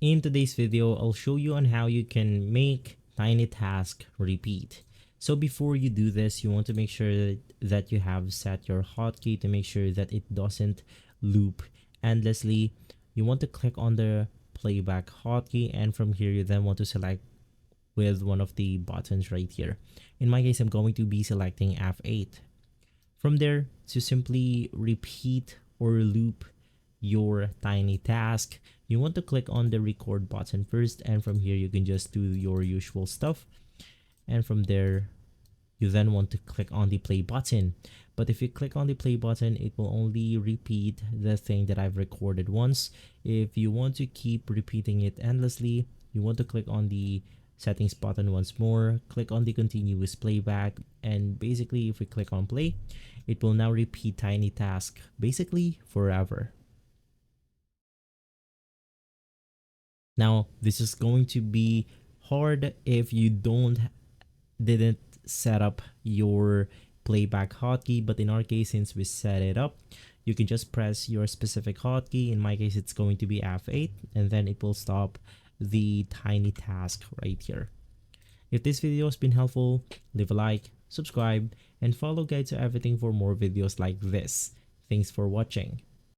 In today's video, I'll show you on how you can make TinyTask Repeat. So before you do this, you want to make sure that you have set your hotkey to make sure that it doesn't loop endlessly. You want to click on the playback hotkey, and from here you then want to select with one of the buttons right here. In my case, I'm going to be selecting F8. From there, to simply repeat or loop your tiny task, you want to click on the record button first, and from here you can just do your usual stuff, and from there you then want to click on the play button. But if you click on the play button, it will only repeat the thing that I've recorded once. If you want to keep repeating it endlessly, you want to click on the settings button once more, click on the continuous playback, and basically if we click on play, it will now repeat tiny task basically forever. Now, this is going to be hard if you didn't set up your playback hotkey, but in our case, since we set it up, you can just press your specific hotkey. In my case, it's going to be F8, and then it will stop the tiny task right here. If this video has been helpful, leave a like, subscribe, and follow Guide to Everything for more videos like this. Thanks for watching.